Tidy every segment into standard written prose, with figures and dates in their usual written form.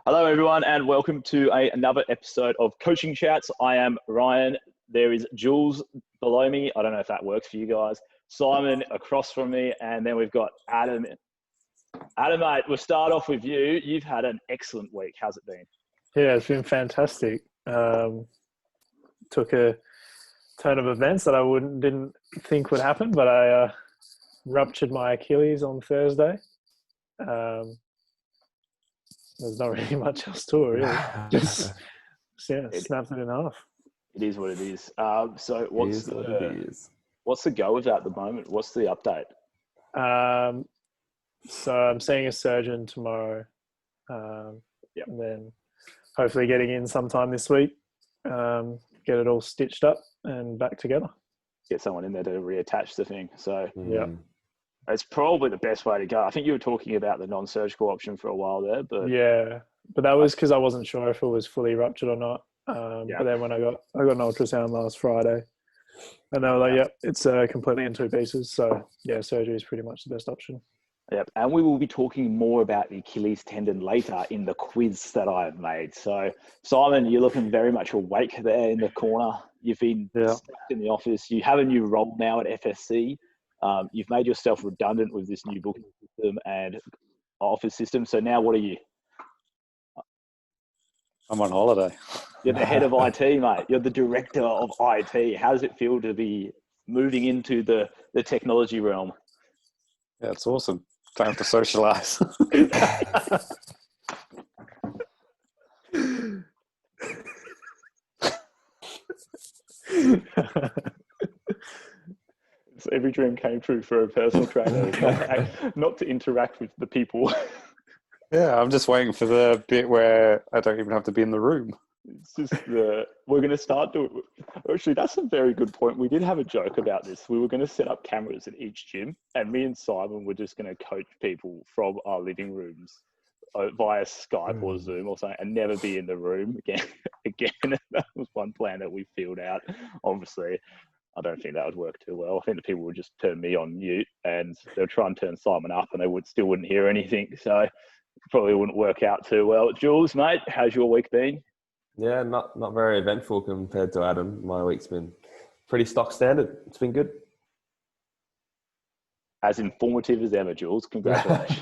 Hello, everyone, and welcome to another episode of Coaching Chats. I am Ryan. There is Jules below me. I don't know if that works for you guys. Simon across from me, and then we've got Adam. Adam, mate, we'll start off with you. You've had an excellent week. How's it been? Yeah, it's been fantastic. Took a turn of events that I didn't think would happen, but I ruptured my Achilles on Thursday. There's not really much else to it, really. Just snapped it in half. It is what it is. So what's the go with that at the moment? What's the update? So I'm seeing a surgeon tomorrow. And then hopefully getting in sometime this week. Get it all stitched up and back together. Get someone in there to reattach the thing. So yeah. It's probably the best way to go. I think you were talking about the non-surgical option for a while there, but that was because I wasn't sure if it was fully ruptured or not. But then when I got an ultrasound last Friday, and they were like, it's completely in two pieces. So yeah, surgery is pretty much the best option. Yep, and we will be talking more about the Achilles tendon later in the quiz that I have made. So Simon, you're looking very much awake there in the corner. You've been stuck in the office. You have a new role now at FSC. You've made yourself redundant with this new booking system and office system. So now what are you? I'm on holiday. You're the head of IT, mate. You're the director of IT. How does it feel to be moving into the technology realm? Yeah, it's awesome. Don't have to socialise. Every dream came true for a personal trainer, not to interact with the people. Yeah, I'm just waiting for the bit where I don't even have to be in the room. It's just we're going to start doing. Actually, that's a very good point. We did have a joke about this. We were going to set up cameras at each gym, and me and Simon were just going to coach people from our living rooms via Skype or Zoom or something, and never be in the room again. That was one plan that we filled out. Obviously, I don't think that would work too well. I think the people would just turn me on mute, and they'll try and turn Simon up, and they still wouldn't hear anything. So it probably wouldn't work out too well. Jules, mate, how's your week been? Yeah, not very eventful compared to Adam. My week's been pretty stock standard. It's been good. As informative as ever, Jules. Congratulations.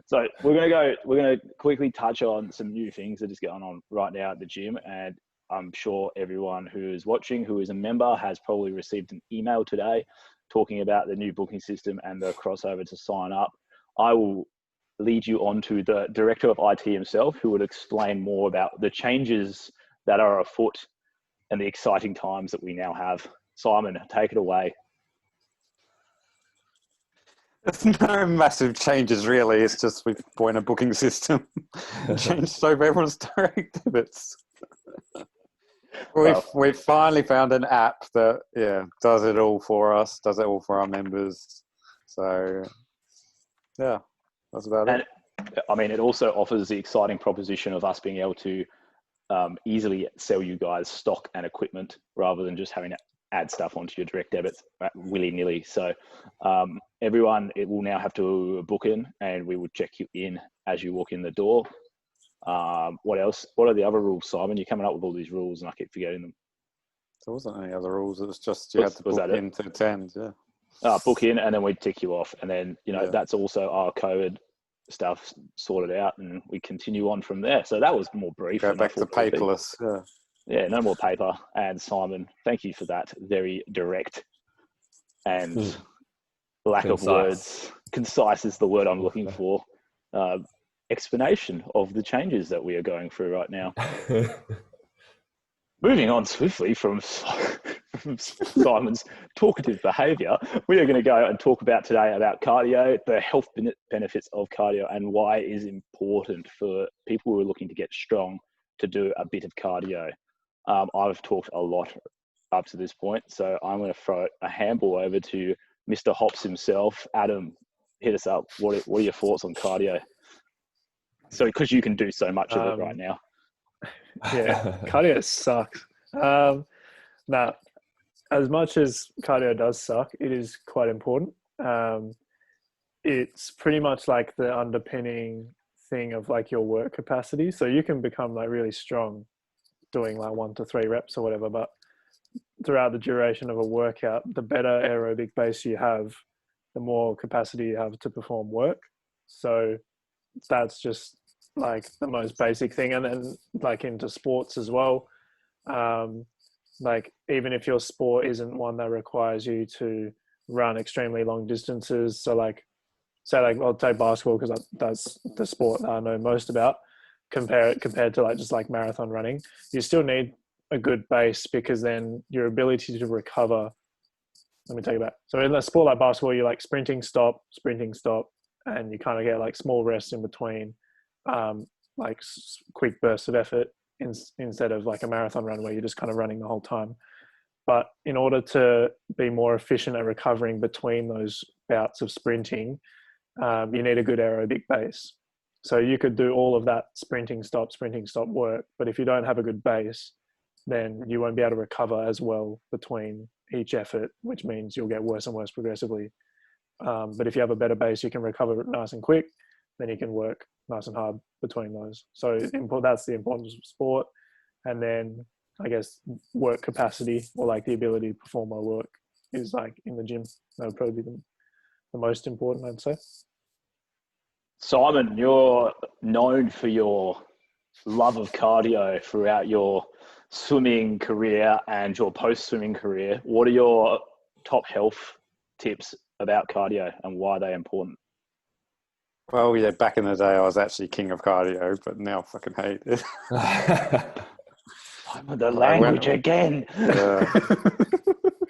So we're going to quickly touch on some new things that is going on right now at the gym, and I'm sure everyone who is watching, who is a member, has probably received an email today talking about the new booking system and the crossover to sign up. I will lead you on to the director of IT himself, who would explain more about the changes that are afoot and the exciting times that we now have. Simon, take it away. There's no massive changes, really. It's just we've put in a booking system, changed over everyone's direct debits. We've finally found an app that does it all for us, does it all for our members. So yeah, that's about it. I mean, it also offers the exciting proposition of us being able to easily sell you guys stock and equipment rather than just having to add stuff onto your direct debits willy-nilly. So everyone, it will now have to book in, and we will check you in as you walk in the door. What else? What are the other rules, Simon? You're coming up with all these rules and I keep forgetting them. There wasn't any other rules. It was just you had to book in to attend. Yeah. Book in, and then we tick you off. And then, that's also our COVID stuff sorted out, and we continue on from there. So that was more brief. Go back to paperless. Yeah, no more paper. And Simon, thank you for that. Very direct and lack of words. Concise is the word I'm looking for. Explanation of the changes that we are going through right now. Moving on swiftly from Simon's talkative behaviour, we are going to go and talk about today about cardio, the health benefits of cardio, and why it is important for people who are looking to get strong to do a bit of cardio. I've talked a lot up to this point, so I'm going to throw a handball over to Mr. Hops himself. Adam, hit us up. What are your thoughts on cardio? So, because you can do so much of it right now. Yeah, cardio sucks. Now, as much as cardio does suck, it is quite important. It's pretty much like the underpinning thing of like your work capacity. So you can become like really strong doing like 1 to 3 reps or whatever, but throughout the duration of a workout, the better aerobic base you have, the more capacity you have to perform work. So that's just like the most basic thing. And then like into sports as well, like even if your sport isn't one that requires you to run extremely long distances, so like say like I'll take basketball because that's the sport that I know most about. Compared to like just like marathon running, you still need a good base, because then your ability to recover. Let me take it back. So in a sport like basketball, you're like sprinting, stop, and you kind of get like small rests in between, like quick bursts of effort instead of like a marathon run where you're just kind of running the whole time. But in order to be more efficient at recovering between those bouts of sprinting, you need a good aerobic base. So you could do all of that sprinting, stop work, but if you don't have a good base, then you won't be able to recover as well between each effort, which means you'll get worse and worse progressively. But if you have a better base, you can recover nice and quick, then you can work nice and hard between those. So that's the importance of sport. And then I guess work capacity, or like the ability to perform my work, is like in the gym. That would probably be the most important, I'd say. Simon, you're known for your love of cardio throughout your swimming career and your post-swimming career. What are your top health tips about cardio and why are they important? Well, yeah, back in the day, I was actually king of cardio, but now I fucking hate it. The language again.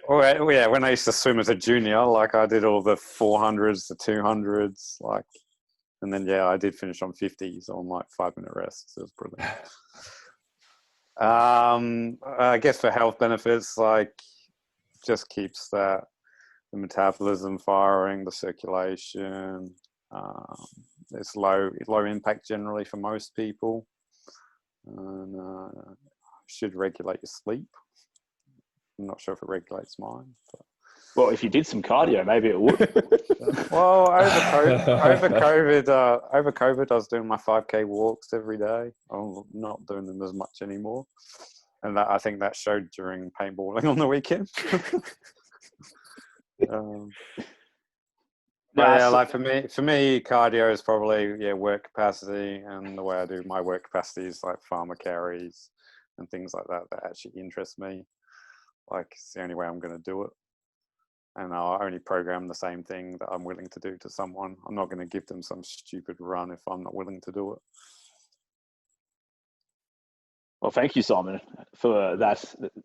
Well, yeah, when I used to swim as a junior, like I did all the 400s, the 200s, like, and then, yeah, I did finish on 50s on like 5-minute rests. It was brilliant. I guess for health benefits, like just keeps the metabolism firing, the circulation. It's low impact generally for most people, and should regulate your sleep. I'm not sure if it regulates mine. But. Well, if you did some cardio, maybe it would. Well, over COVID, I was doing my 5K walks every day. I'm not doing them as much anymore, and I think that showed during paintballing on the weekend. But yeah, like for me, cardio is probably work capacity, and the way I do my work capacity is like farmer carries and things like that actually interest me. Like it's the only way I'm going to do it, and I'll only program the same thing that I'm willing to do to someone. I'm not going to give them some stupid run if I'm not willing to do it. Well, thank you, Simon, for that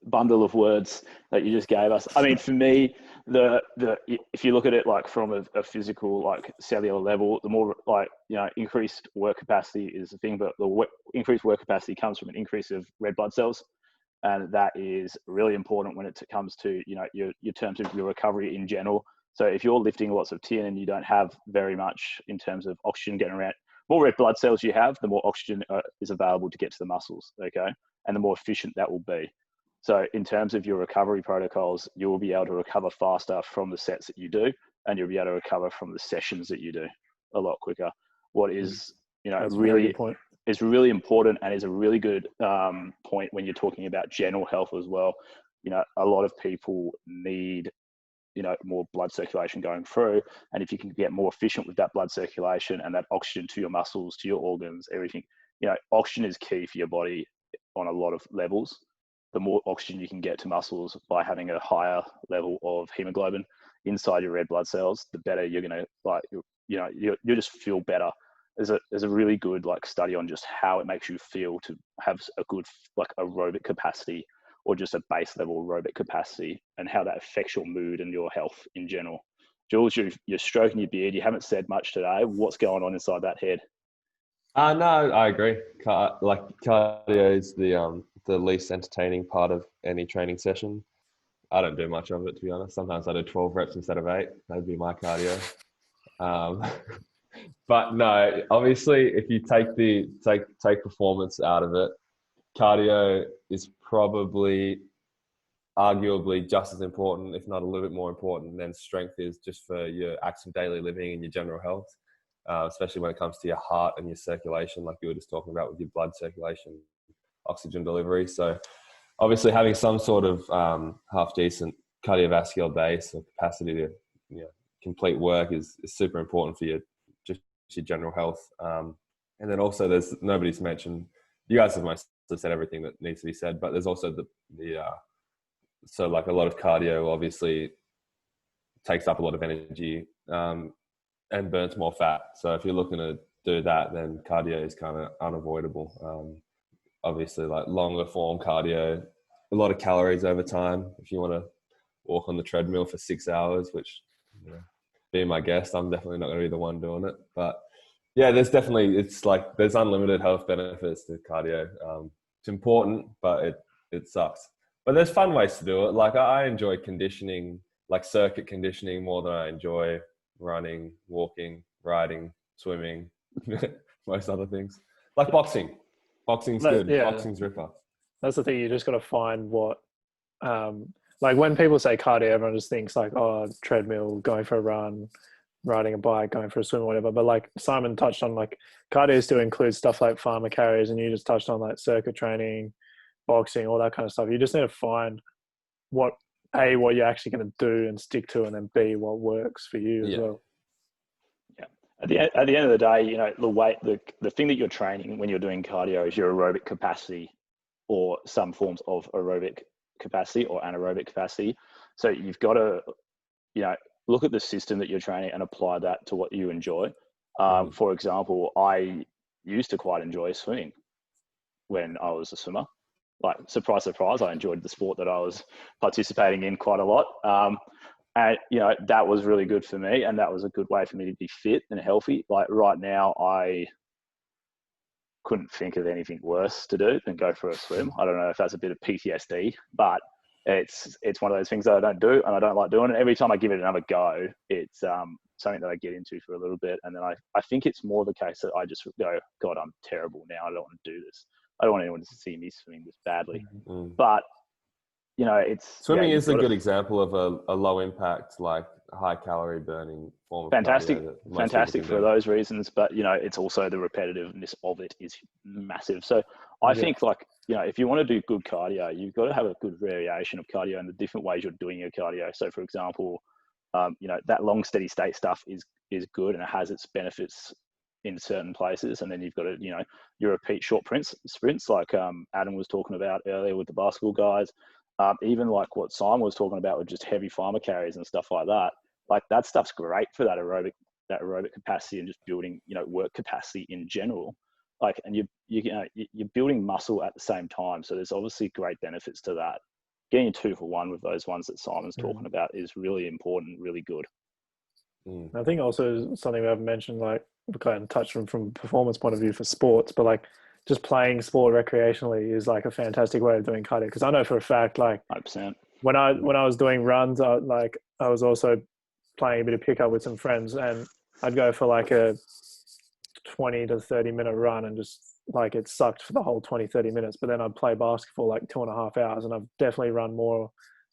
bundle of words that you just gave us. I mean, for me, if you look at it like from a physical, like cellular level, the more like, increased work capacity is the thing, but the increased work capacity comes from an increase of red blood cells. And that is really important when it comes to, your terms of your recovery in general. So if you're lifting lots of tin and you don't have very much in terms of oxygen getting around, more red blood cells you have, the more oxygen is available to get to the muscles, okay? And the more efficient that will be. So in terms of your recovery protocols, you will be able to recover faster from the sets that you do, and you'll be able to recover from the sessions that you do a lot quicker. What is, really is really important and is a really good point when you're talking about general health as well. A lot of people need more blood circulation going through, and if you can get more efficient with that blood circulation and that oxygen to your muscles, to your organs, everything, oxygen is key for your body on a lot of levels. The more oxygen you can get to muscles by having a higher level of hemoglobin inside your red blood cells, the better you're going to you just feel better. There's a really good study on just how it makes you feel to have a good aerobic capacity, or just a base level aerobic capacity, and how that affects your mood and your health in general. Jules, you're stroking your beard. You haven't said much today. What's going on inside that head? No, I agree. Cardio is the least entertaining part of any training session. I don't do much of it, to be honest. Sometimes I do 12 reps instead of 8. That'd be my cardio. But no, obviously, if you take performance out of it, cardio is probably arguably just as important, if not a little bit more important than strength is, just for your acts of daily living and your general health. especially when it comes to your heart and your circulation, like you were just talking about with your blood circulation, oxygen delivery. So obviously having some sort of half decent cardiovascular base or capacity to complete work is super important for your general health. And then also nobody's mentioned, you guys have mostly said everything that needs to be said, but there's also so like a lot of cardio obviously takes up a lot of energy and burns more fat. So if you're looking to do that, then cardio is kind of unavoidable. Obviously like longer form cardio, a lot of calories over time. If you want to walk on the treadmill for 6 hours, which being my guest, I'm definitely not going to be the one doing it. But yeah, there's unlimited health benefits to cardio. It's important, but it sucks. But there's fun ways to do it. Like I enjoy conditioning, like circuit conditioning, more than I enjoy running, walking, riding, swimming, most other things. Like boxing. Boxing's good. Yeah. Boxing's ripper. That's the thing. You just got to find what, like when people say cardio, everyone just thinks like, oh, treadmill, going for a run, riding a bike, going for a swim or whatever. But like Simon touched on, like cardio still includes stuff like farmer carries, and you just touched on like circuit training, boxing, all that kind of stuff. You just need to find what you're actually going to do and stick to, and then B, what works for you as well. Yeah. At the end of the day, the thing that you're training when you're doing cardio is your aerobic capacity, or some forms of aerobic capacity or anaerobic capacity. So you've got to, look at the system that you're training and apply that to what you enjoy. For example, I used to quite enjoy swimming when I was a swimmer. Like, surprise, surprise, I enjoyed the sport that I was participating in quite a lot. And, that was really good for me, and that was a good way for me to be fit and healthy. Like right now, I couldn't think of anything worse to do than go for a swim. I don't know if that's a bit of PTSD, but it's one of those things that I don't do, and I don't like doing it. Every time I give it another go, it's something that I get into for a little bit, and then I think it's more the case that I just go, God, I'm terrible now. I don't want to do this. I don't want anyone to see me swimming this badly. But it's swimming is a good example of a low impact, like high calorie burning form of fantastic for those reasons. But it's also the repetitiveness of it is massive. So I think like if you want to do good cardio, you've got to have a good variation of cardio and the different ways you're doing your cardio. So for example, that long steady state stuff is good, and it has its benefits in certain places. And then you've got to your repeat short sprints like Adam was talking about earlier with the basketball guys. Even like what Simon was talking about with just heavy farmer carries and stuff like that. Like that stuff's great for that aerobic capacity and just building, work capacity in general. Like, and you're building muscle at the same time. So there's obviously great benefits to that. Getting 2 for 1 with those ones that Simon's talking about is really important, really good. I think also something we haven't mentioned, like we kind of touched on from a performance point of view for sports, but like just playing sport recreationally is like a fantastic way of doing cardio. Because I know for a fact, like 100%. when I was doing runs, I was also playing a bit of pickup with some friends, and I'd go for like a 20 to 30 minute run, and just like it sucked for the whole 20-30 minutes. But then I'd play basketball like 2.5 hours, and I've definitely run more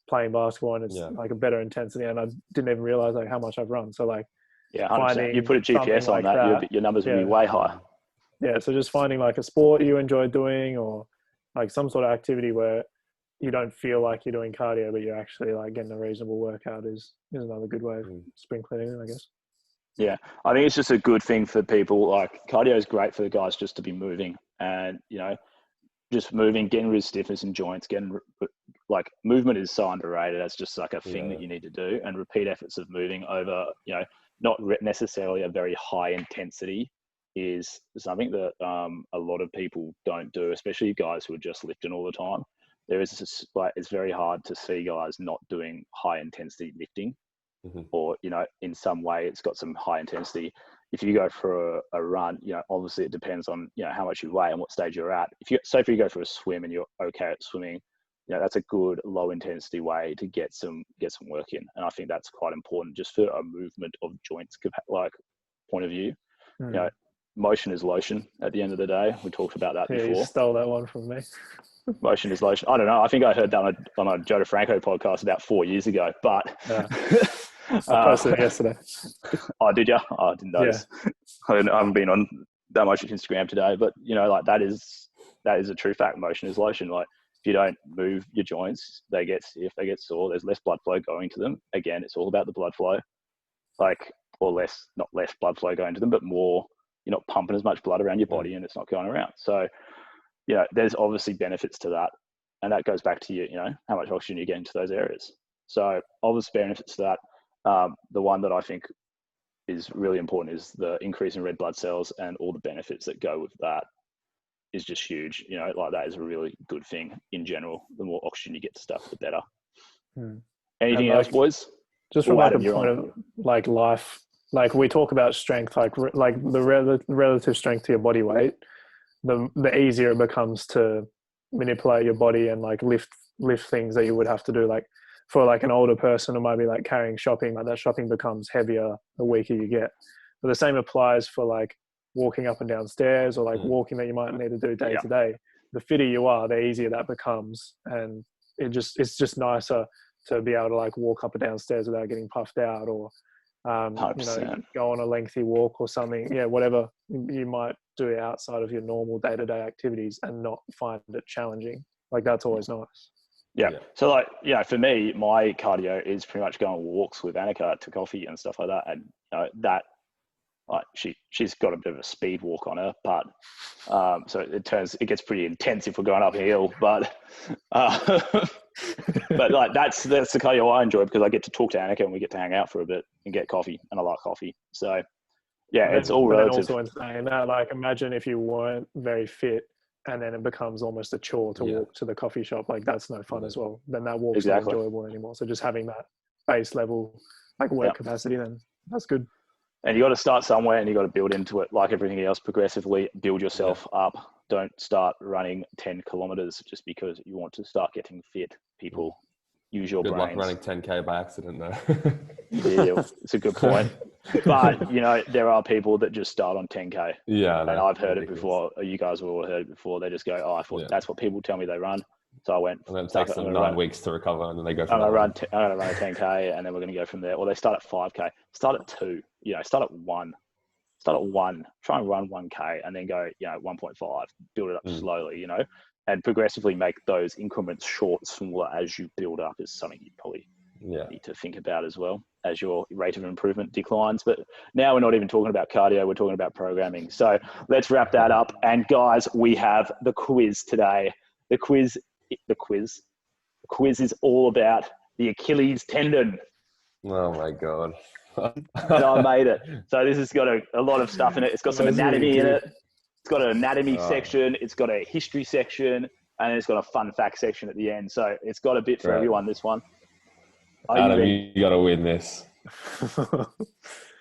playing basketball, and it's like a better intensity, and I didn't even realize like how much I've run. So like, 100%. You put a GPS on that, your numbers will be way higher. Yeah, so just finding like a sport you enjoy doing, or like some sort of activity where you don't feel like you're doing cardio, but you're actually like getting a reasonable workout is another good way of sprinkling in, I guess. Yeah, I think it's just a good thing for people. Like cardio is great for the guys just to be moving, and just moving, getting rid of stiffness in joints, like movement is so underrated. That's just like a thing that you need to do, and repeat efforts of moving over, not necessarily a very high intensity, is something that a lot of people don't do, especially guys who are just lifting all the time. It's very hard to see guys not doing high intensity lifting, or in some way it's got some high intensity. If you go for a run, obviously it depends on how much you weigh and what stage you're at. If you go for a swim and you're okay at swimming, that's a good low intensity way to get some work in, and I think that's quite important just for a movement of joints point of view. Motion is lotion at the end of the day. We talked about that before. You stole that one from me. Motion is lotion. I don't know. I think I heard that on a Joe DeFranco podcast about 4 years ago. But I posted it yesterday. Oh, did you? Oh, I didn't notice. I haven't been on that much of Instagram today, but like that is a true fact. Motion is lotion. Like if you don't move your joints, they get stiff, they get sore. There's less blood flow going to them. Again, it's all about the blood flow, or not less blood flow going to them, but more. You're not pumping as much blood around your body, and it's not going around. So, there's obviously benefits to that, and that goes back to how much oxygen you get into those areas. So, obvious benefits to that. The one that I think is really important is the increase in red blood cells, and all the benefits that go with that is just huge. Like that is a really good thing in general. The more oxygen you get to stuff, the better. Anything else, boys? Just from like a point of like life, like we talk about strength, like the relative strength to your body weight, the easier it becomes to manipulate your body and like lift things that you would have to do. Like for like an older person, it might be like carrying shopping, like that shopping becomes heavier the weaker you get. But the same applies for like walking up and down stairs, or like walking that you might need to do day to day. The fitter you are, the easier that becomes. And it's just nicer to be able to like walk up and down stairs without getting puffed out, or go on a lengthy walk or something. Yeah, whatever you might do outside of your normal day-to-day activities and not find it challenging. Like that's always nice. Yeah. So like, for me, my cardio is pretty much going walks with Annika to coffee and stuff like that. And that, like she's got a bit of a speed walk on her, but so it gets pretty intense if we're going uphill. But but like that's the cardio I enjoy, because I get to talk to Annika and we get to hang out for a bit and get coffee, and I like coffee. So it's all relative. But then also in saying that, like imagine if you weren't very fit, and then it becomes almost a chore to walk to the coffee shop. Like that's no fun as well. Then that walk's not enjoyable anymore. So just having that base level like work capacity, then that's good. And you got to start somewhere, and you got to build into it. Like everything else, progressively build yourself up. Don't start running 10 kilometers just because you want to start getting fit. People, use your brains. Good luck running 10K by accident though. Yeah, it's a good point. But there are people that just start on 10K. Yeah, and I've heard it before. You guys have all heard it before. They just go, "Oh, I thought that's what people tell me they run." So I went. And then it takes them 9 weeks to recover, and then they go. I'm gonna run a 10K, and then we're gonna go from there. Or they start at 5K. Start at 2. Start at 1. Start at 1. Try and run 1K, and then go 1.5. Build it up slowly, and progressively make those increments short, smaller as you build up. Is something you probably need to think about as well as your rate of improvement declines. But now we're not even talking about cardio, we're talking about programming. So let's wrap that up. And guys, we have the quiz today. The quiz is all about the Achilles tendon. Oh my God. And I made it. So this has got a lot of stuff in it. It's got some anatomy in it. It's got an anatomy section. It's got a history section, and it's got a fun fact section at the end. So it's got a bit for everyone, this one. Adam, you got to win this.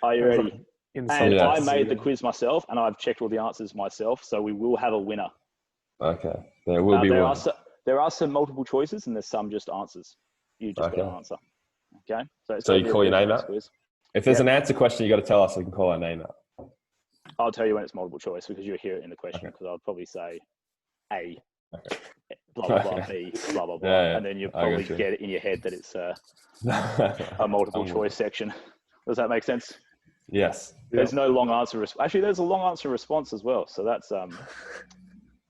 Are you ready? And I made the quiz myself, and I've checked all the answers myself. So we will have a winner. Okay. There will be one. There are some multiple choices, and there's some just answers. You just got to answer. Okay. So you call your name out? If there's an answer question, you got to tell us so we can call our name out. I'll tell you when it's multiple choice, because you'll hear it in the question, because I'll probably say A, blah, blah, blah, B, blah, blah, blah. And then you'll probably get it in your head that it's a multiple choice section. Does that make sense? Yes. There's no long answer. Actually, there's a long answer response as well. So that's,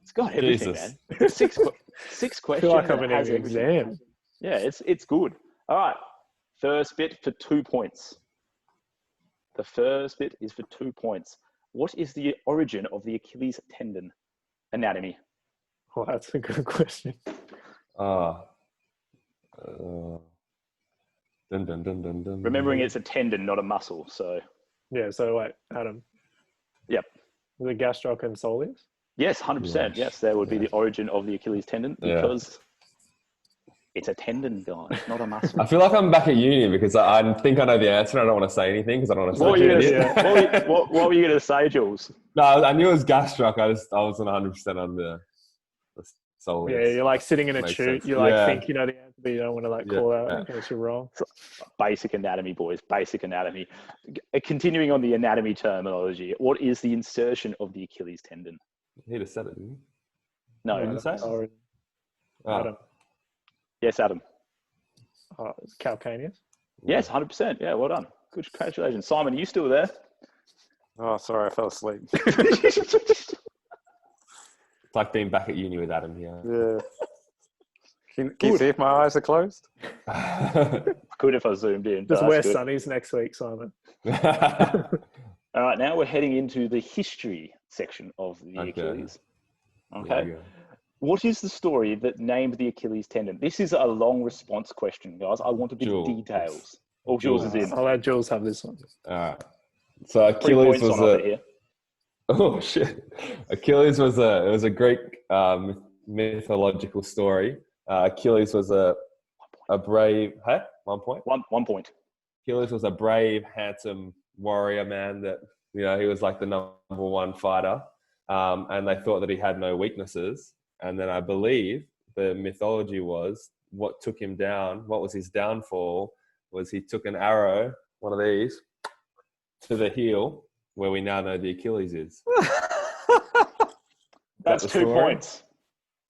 it's got everything, man. Six questions. I feel like I'm in an exam. Yeah, it's good. All right. First bit for 2 points. The first bit is for 2 points. What is the origin of the Achilles tendon anatomy? Oh, that's a good question. Remembering it's a tendon, not a muscle. So yeah. So wait, Adam. Yep. The gastroc and soleus? Yes, 100%. Yes, that would be the origin of the Achilles tendon, because it's a tendon, guys, not a muscle. I feel like I'm back at uni because I think I know the answer. And I don't want to say anything because I don't want to say what were you going to say, Jules? No, I knew it was gastroc. I wasn't 100% on the soleus. Yeah, you're like sitting in a tube. You think you know the answer, but you don't want to call out in case you're wrong. Basic anatomy, boys. Basic anatomy. Continuing on the anatomy terminology, what is the insertion of the Achilles tendon? He just said it, didn't he? No, didn't say it. Adam. Yes, Adam. It's calcaneus. Yes, 100%. Yeah, well done. Good, congratulations. Simon, are you still there? Oh, sorry, I fell asleep. It's like being back at uni with Adam here. Yeah. Can you see if my eyes are closed? Good if I zoomed in. Just but wear that's good. sunnies next week, Simon. All right, now we're heading into the history section of the Achilles. Okay. What is the story that named the Achilles tendon? This is a long response question, guys. I want a bit of details. Oh, Jules is in. I'll let Jules have this one. All right. So Achilles was here. Oh shit! Achilles was a Greek mythological story. Achilles was a brave. Hey, 1 point. 1 point. Achilles was a brave, handsome warrior man that he was like the number one fighter, and they thought that he had no weaknesses. And then I believe the mythology was what took him down. What was his downfall? Was he took an arrow, one of these, to the heel, where we now know the Achilles is. That's 2 points.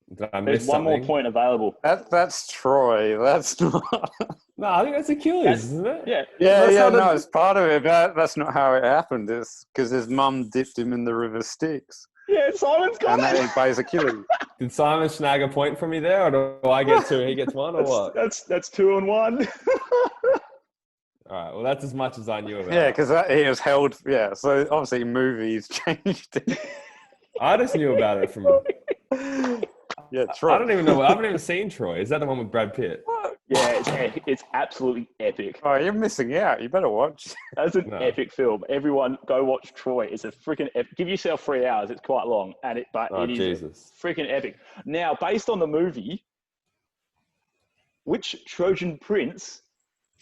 There's one more point available. That's Troy. That's not. No, I think that's Achilles, isn't it? Yeah. No, it's part of it. That's not how it happened. It's because his mum dipped him in the river Styx. Yeah, Simon's got it. And then he buys Achilles. Did Simon snag a point from me there, or do I get 2? He gets 1, or what? That's 2 and 1. All right. Well, that's as much as I knew about. Yeah, because he was held. Yeah, so obviously movies changed it. I just knew about it from. Yeah, Troy. I don't even know. I haven't even seen Troy. Is that the one with Brad Pitt? Yeah, it's absolutely epic. Oh, you're missing out. You better watch. That's an epic film. Everyone, go watch Troy. It's a freaking epic. Give yourself 3 hours. It's quite long, it is freaking epic. Now, based on the movie, which Trojan prince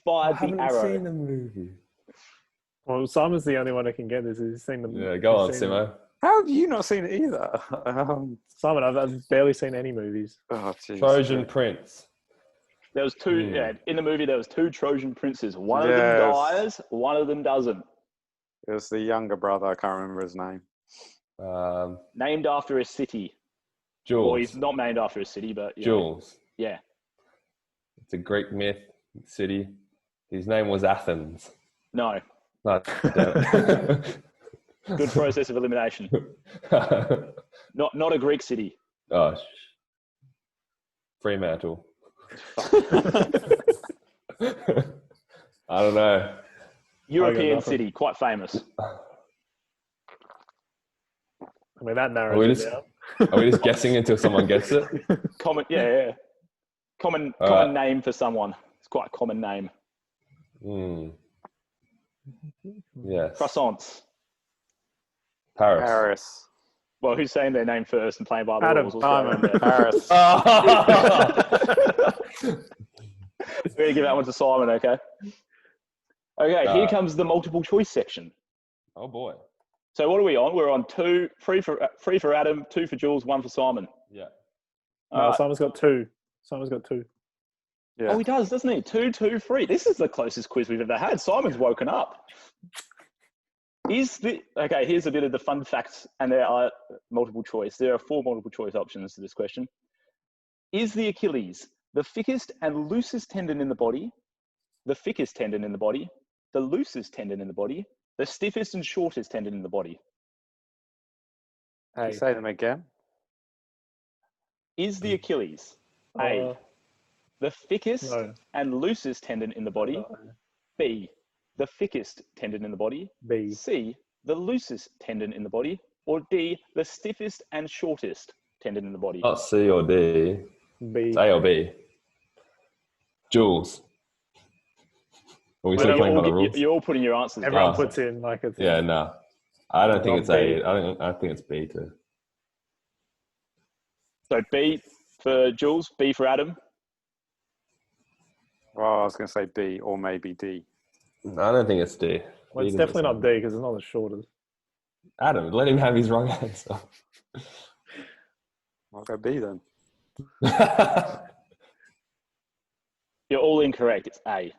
fired the arrow? I haven't seen the movie. Well, Simon's the only one who can get this. He's seen the. Yeah, go on, Simo. How have you not seen it either? Simon, I've barely seen any movies. Oh, geez. Trojan prince. There was 2 in the movie. There was 2 Trojan princes. One of them dies. One of them doesn't. It was the younger brother. I can't remember his name. Named after a city. Jules. Well, he's not named after a city, but Jules. Yeah. It's a Greek myth city. His name was Athens. No. Good process of elimination. Not a Greek city. Oh, Fremantle. I don't know. European city, quite famous. I mean, that narrows it down. Are we just guessing until someone gets it? Common name for someone. It's quite a common name. Yes. Croissants. Paris. Well, who's saying their name first and playing by the rules? Paris. We're going to give that one to Simon, okay? Okay, here comes the multiple choice section. Oh, boy. So what are we on? We're on 2, 3 for Adam, 2 for Jules, 1 for Simon. Yeah. Simon's got 2. Yeah. Oh, he does, doesn't he? 2, 2, 3. This is the closest quiz we've ever had. Simon's woken up. Here's a bit of the fun facts, and there are multiple choice. There are 4 multiple choice options to this question. Is the Achilles the thickest and loosest tendon in the body, the thickest tendon in the body, the loosest tendon in the body, the stiffest and shortest tendon in the body? Hey. Say them again. Is the Achilles A, the thickest and loosest tendon in the body, B, the thickest tendon in the body, B, C, the loosest tendon in the body, or D, the stiffest and shortest tendon in the body? Not C or D. B. It's A or B. Jules. Are we still playing by the rules? You're all putting your answers down. Everyone puts in like a thing. Yeah, no. I don't think it's A. I think it's B too. So B for Jules, B for Adam. Well, I was going to say B or maybe D. I don't think it's D. Well, it's definitely not D because it's not as short as. Adam, let him have his wrong answer. I'll go B then. You're all incorrect. It's A.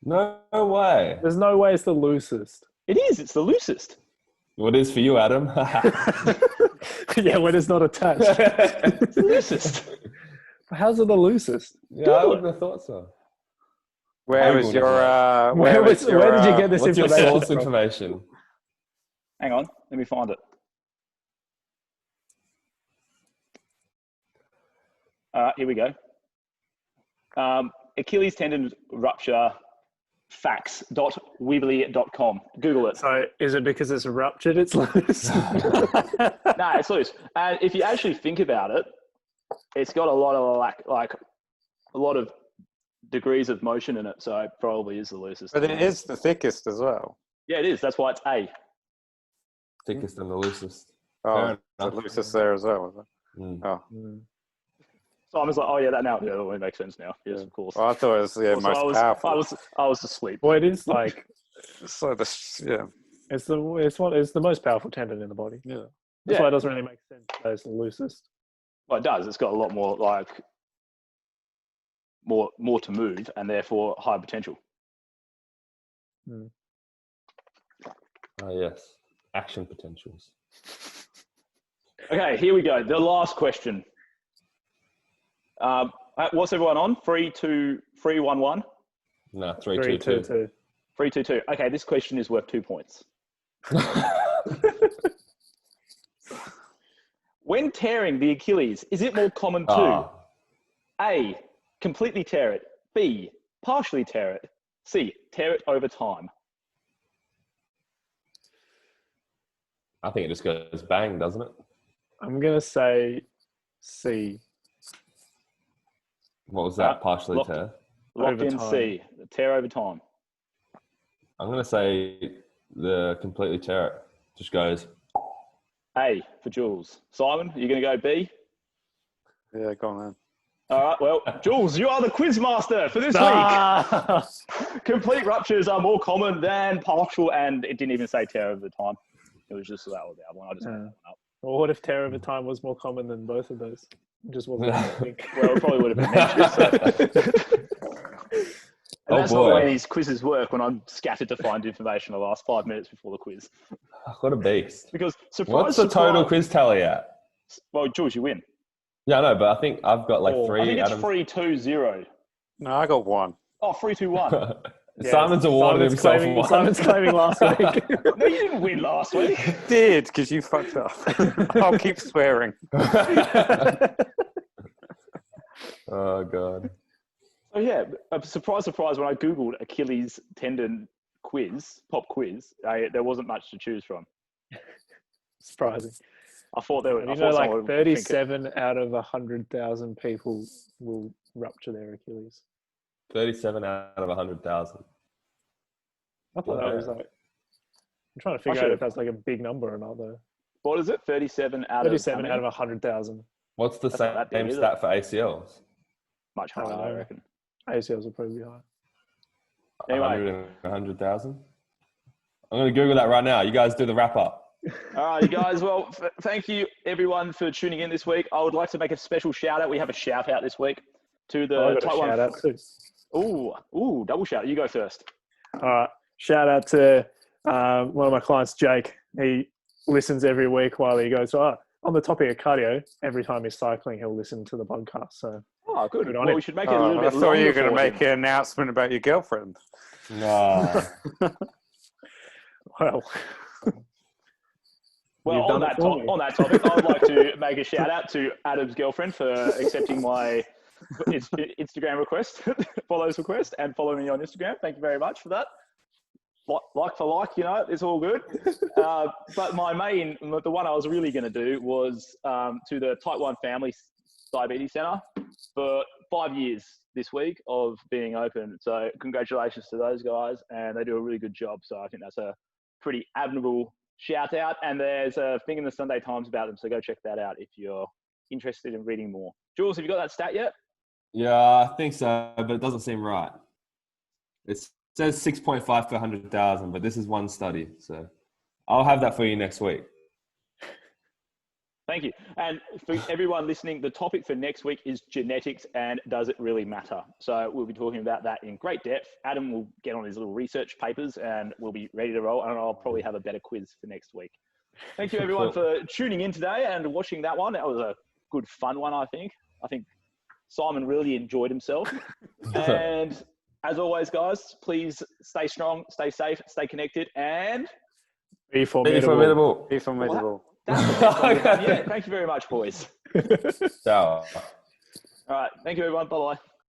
No way. There's no way it's the loosest. It is. It's the loosest. What is for you, Adam? Yeah, when it's not attached. It's the loosest. How's it the loosest? Yeah, I wouldn't have thought so. Where was your? Where did you get this what's your information source from? information? Hang on, let me find it. Here we go. Achilles tendon rupture facts.weebly.com. Google it. So is it because it's ruptured? It's loose. No, it's loose. And if you actually think about it, it's got a lot of like a lot of degrees of motion in it, so it probably is the loosest. But it is the thickest as well. Yeah, it is. That's why it's A. Thickest and the loosest. Oh, the loosest there as well. Is it? Mm. Oh, So I was like, oh yeah, that now it makes sense now. Yes, of course. well, I thought it was the most powerful. I was asleep. Well, it is like So this, yeah, it's the most powerful tendon in the body. yeah. That's why it doesn't really make sense that it's the loosest. Well, it does. It's got a lot more more to move, and therefore high potential. Oh yes, action potentials. Okay, here we go. The last question. What's everyone on? 3, 2, 3, 1, 1? No, 3, 2, 2. 3, 2, 2. Okay, this question is worth 2 points. When tearing the Achilles, is it more common to A, completely tear it, B, partially tear it, C, tear it over time? I think it just goes bang, doesn't it? I'm gonna say C. What was that? Partially tear? Locked in time. C, tear over time. I'm going to say the completely tear it. Just goes. A for Jules. Simon, are you going to go B? Yeah, go on then. All right, well, Jules, you are the quiz master for this week. Complete ruptures are more common than partial, and it didn't even say tear over the time. It was just that or the other one. I just made that one up. Well, what if tear over time was more common than both of those? It just wasn't. Well, it probably would have been mentioned. And that's not the way these quizzes work when I'm scattered to find information the last 5 minutes before the quiz. What a beast. Because what's the total quiz tally at? Well, Jules, you win. Yeah, I know, but I think I've got like 3. I think it's 3-2-0. No, I got 1. Oh, 3-2-1. Yeah, Simon's awarded himself one. Simon's claiming last week. No, you didn't win last week. I did, because you fucked up. I'll keep swearing. Oh, God. So, yeah, surprise, surprise, when I Googled Achilles tendon quiz, pop quiz, there wasn't much to choose from. Surprising. I thought there were. You know, like 37 out of 100,000 people will rupture their Achilles. 37 out of 100,000. I thought that was like. I'm trying to figure out if that's like a big number or not, though. What is it? 37 out 37 out of 100,000. What's the same stat for ACLs? Much higher, I reckon. ACLs will probably be higher. Anyway. 100,000. I'm going to Google that right now. You guys do the wrap up. All right, you guys. Well, thank you everyone for tuning in this week. I would like to make a special shout out. We have a shout out this week to the Type 1. Shout out too. Ooh, double shout. You go first. All right. Shout out to one of my clients, Jake. He listens every week while he goes, on the topic of cardio, every time he's cycling, he'll listen to the podcast. So, good. Well, we should make it a little bit I thought you were going to make an announcement about your girlfriend. No. Well, on that topic, I would like to make a shout out to Adam's girlfriend for accepting my Instagram request, follows request, and following me on Instagram. Thank you very much for that. Like for like, it's all good. But the one I was really going to do was to the Type 1 Family Diabetes Centre for 5 years this week of being open. So congratulations to those guys, and they do a really good job. So I think that's a pretty admirable shout out. And there's a thing in the Sunday Times about them, so go check that out if you're interested in reading more. Jules, have you got that stat yet? Yeah, I think so, but it doesn't seem right. It says 6.5 per 100,000, but this is one study. So I'll have that for you next week. Thank you. And for everyone listening, the topic for next week is genetics and does it really matter? So we'll be talking about that in great depth. Adam will get on his little research papers and we'll be ready to roll. And I'll probably have a better quiz for next week. Thank you everyone for tuning in today and watching that one. That was a good fun one, I think. I think Simon really enjoyed himself. And As always, guys, please stay strong, stay safe, stay connected, and Be Be formidable. formidable. Be formidable. that's the best one we've done yet. Thank you very much, boys. Ciao. All right. Thank you, everyone. Bye-bye.